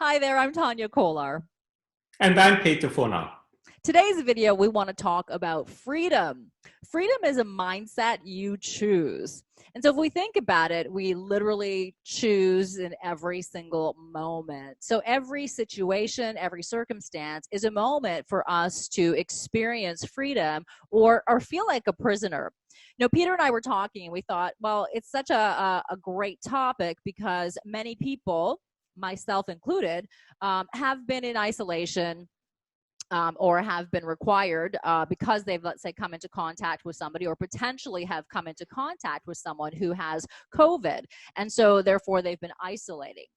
Hi there, I'm Tania Kolar. And I'm Peter Fona. Today's video, we want to talk about freedom. Freedom is a mindset you choose. And so if we think about it, we literally choose in every single moment. So every situation, every circumstance is a moment for us to experience freedom or feel like a prisoner. Peter and I were talking and we thought, well, it's such a great topic because many people, myself included, have been in isolation or have been required because they've, let's say, come into contact with somebody or potentially have come into contact with someone who has COVID. And so therefore they've been isolating.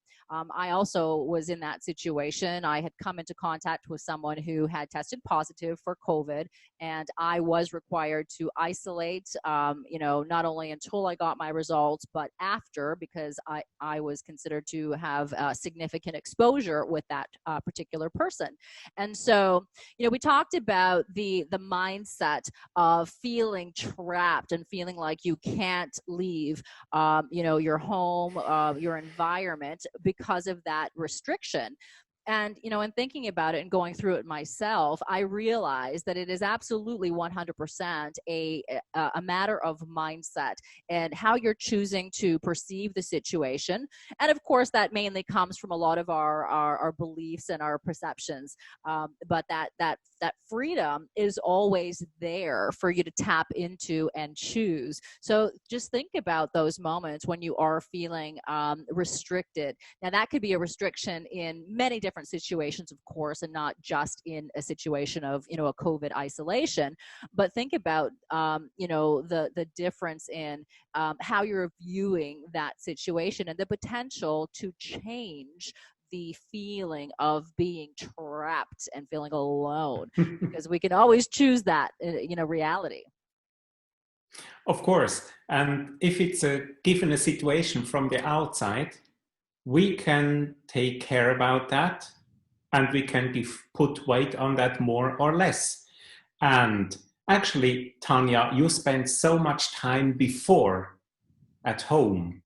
I also was in that situation. I had come into contact with someone who had tested positive for COVID, and I was required to isolate, not only until I got my results, but after, because I was considered to have significant exposure with that particular person. And so, we talked about the mindset of feeling trapped and feeling like you can't leave, your home, your environment because of that restriction. And, in thinking about it and going through it myself, I realized that it is absolutely 100% a matter of mindset and how you're choosing to perceive the situation. And of course, that mainly comes from a lot of our beliefs and our perceptions. But that freedom is always there for you to tap into and choose. So just think about those moments when you are feeling restricted. Now, that could be a restriction in many different situations, of course, and not just in a situation of, a COVID isolation. But think about, the difference in how you're viewing that situation and the potential to change the feeling of being trapped and feeling alone, because we can always choose that, reality. Of course. And if it's a given a situation from the outside, we can take care about that and we can put weight on that more or less. And actually, Tanya, you spent so much time before at home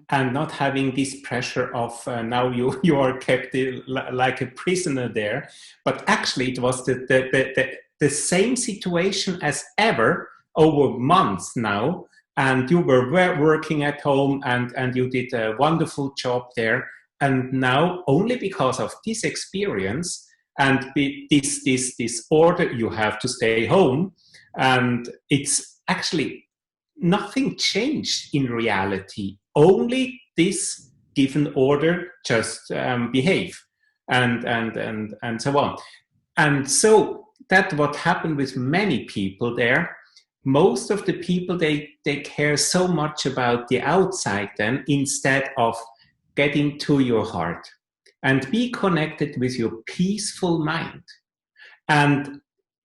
and not having this pressure of now you are kept like a prisoner there. But actually, it was the same situation as ever over months now. And you were working at home and you did a wonderful job there. And now, only because of this experience and this order, you have to stay home. And it's actually nothing changed in reality. Only this given order just behave and so on. And so that what happened with many people there. Most of the people they care so much about the outside then instead of getting to your heart and be connected with your peaceful mind. And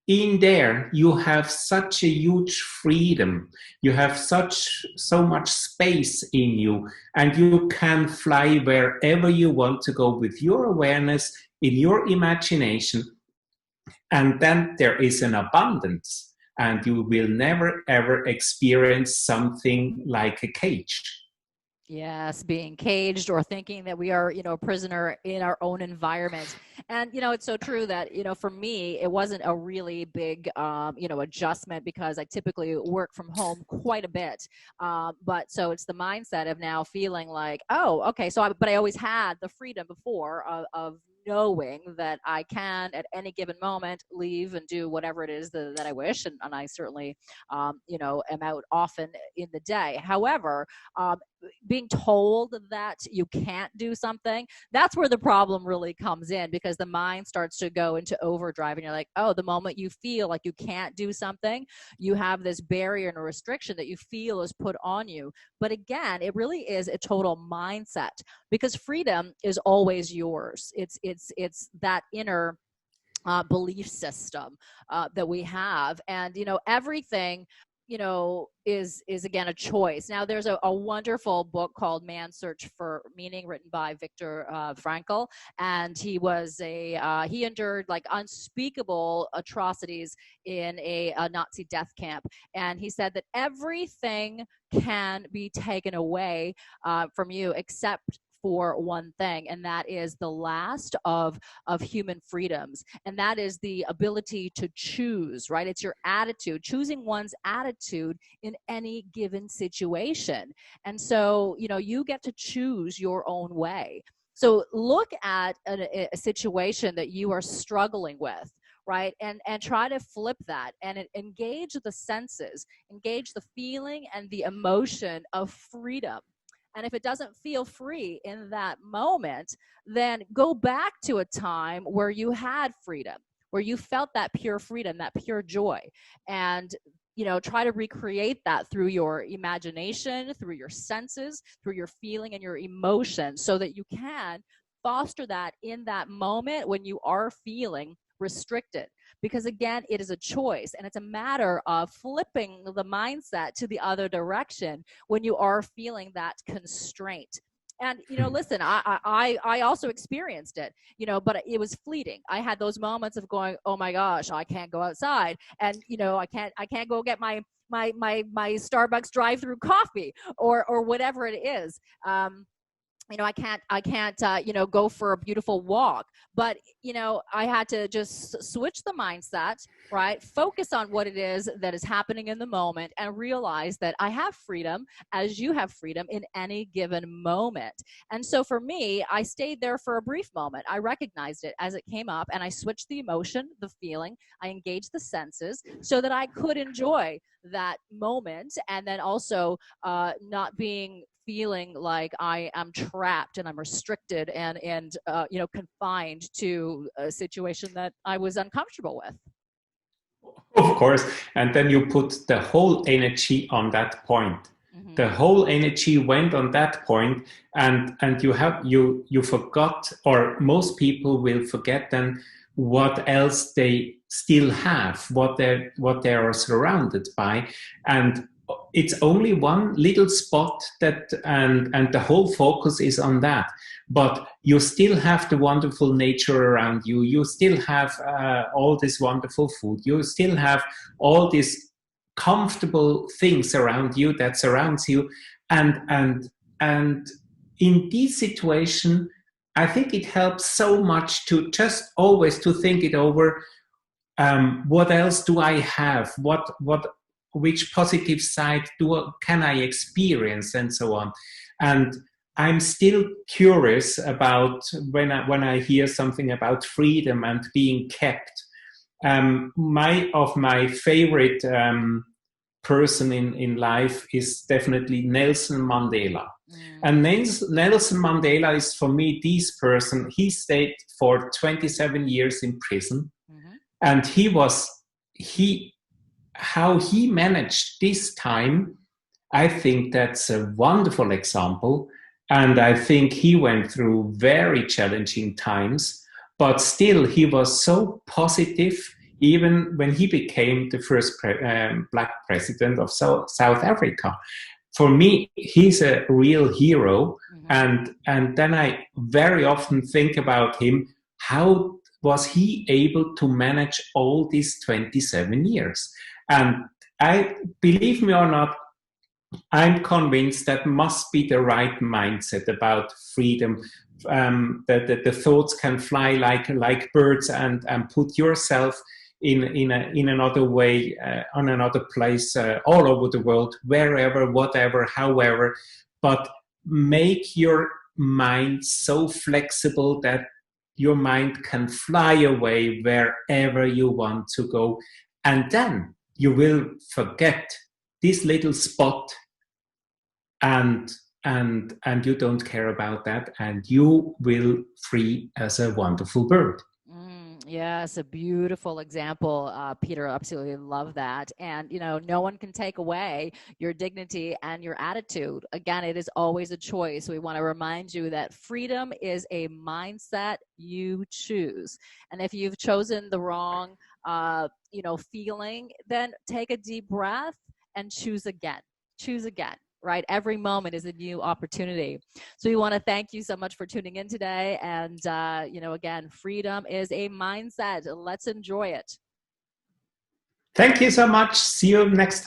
in there, you have such a huge freedom. You have so much space in you, and you can fly wherever you want to go with your awareness, in your imagination. And then there is an abundance, and you will never ever experience something like a cage. Yes, being caged or thinking that we are, a prisoner in our own environment. And, it's so true that, for me, it wasn't a really big, adjustment because I typically work from home quite a bit. But so it's the mindset of now feeling like, oh, okay. But I always had the freedom before of knowing that I can at any given moment leave and do whatever it is that I wish. And I certainly, am out often in the day. However, being told that you can't do something, that's where the problem really comes in, because the mind starts to go into overdrive and you're like, oh, the moment you feel like you can't do something, you have this barrier and a restriction that you feel is put on you. But again, it really is a total mindset, because freedom is always yours. It's that inner belief system that we have. And, everything, is again a choice. Now, there's a wonderful book called Man's Search for Meaning, written by Viktor Frankl, and he endured like unspeakable atrocities in a Nazi death camp, and he said that everything can be taken away from you except for one thing, and that is the last of human freedoms, and that is the ability to choose, right? It's your attitude, choosing one's attitude in any given situation. And so, you get to choose your own way. So look at a situation that you are struggling with, right? And try to flip that and engage the senses, engage the feeling and the emotion of freedom. And if it doesn't feel free in that moment, then go back to a time where you had freedom, where you felt that pure freedom, that pure joy. And try to recreate that through your imagination, through your senses, through your feeling and your emotion, so that you can foster that in that moment when you are feeling restricted. Because again, it is a choice, and it's a matter of flipping the mindset to the other direction when you are feeling that constraint. And listen, I also experienced it, but it was fleeting. I had those moments of going, oh my gosh, I can't go outside, and I can't go get my Starbucks drive-through coffee, or whatever it is. I can't go for a beautiful walk. But I had to just switch the mindset, right? Focus on what it is that is happening in the moment, and realize that I have freedom, as you have freedom, in any given moment. And so for me, I stayed there for a brief moment. I recognized it as it came up, and I switched the emotion, the feeling. I engaged the senses so that I could enjoy that moment, and then also not feeling like I am trapped and I'm restricted and confined to a situation that I was uncomfortable with. Of course. And then you put the whole energy on that point. Mm-hmm. The whole energy went on that point, and you forgot, or most people will forget then what else they still have, what they are surrounded by. And it's only one little spot and the whole focus is on that. But you still have the wonderful nature around you. You still have all this wonderful food. You still have all these comfortable things around you that surrounds you. And in this situation, I think it helps so much to just always to think it over. What else do I have? Which positive side can I experience, and so on. And I'm still curious about when I hear something about freedom and being kept. My favorite person in life is definitely Nelson Mandela. And Nelson Mandela is, for me, this person. He stayed for 27 years in prison. Mm-hmm. And how he managed this time, I think that's a wonderful example. And I think he went through very challenging times, but still he was so positive, even when he became the first black president of South Africa. For me, he's a real hero. Mm-hmm. And then I very often think about him. How was he able to manage all these 27 years? And believe me or not, I'm convinced that must be the right mindset about freedom. That the thoughts can fly like birds, and put yourself in another way, on another place, all over the world, wherever, whatever, however. But make your mind so flexible that your mind can fly away wherever you want to go. And then you will forget this little spot, and you don't care about that, and you will free as a wonderful bird. Yes, a beautiful example, Peter. Absolutely love that. And no one can take away your dignity and your attitude. Again, it is always a choice. We want to remind you that freedom is a mindset you choose. And if you've chosen the wrong feeling, then take a deep breath and choose again. Choose again. Right? Every moment is a new opportunity. So we want to thank you so much for tuning in today. And, again, freedom is a mindset. Let's enjoy it. Thank you so much. See you next time.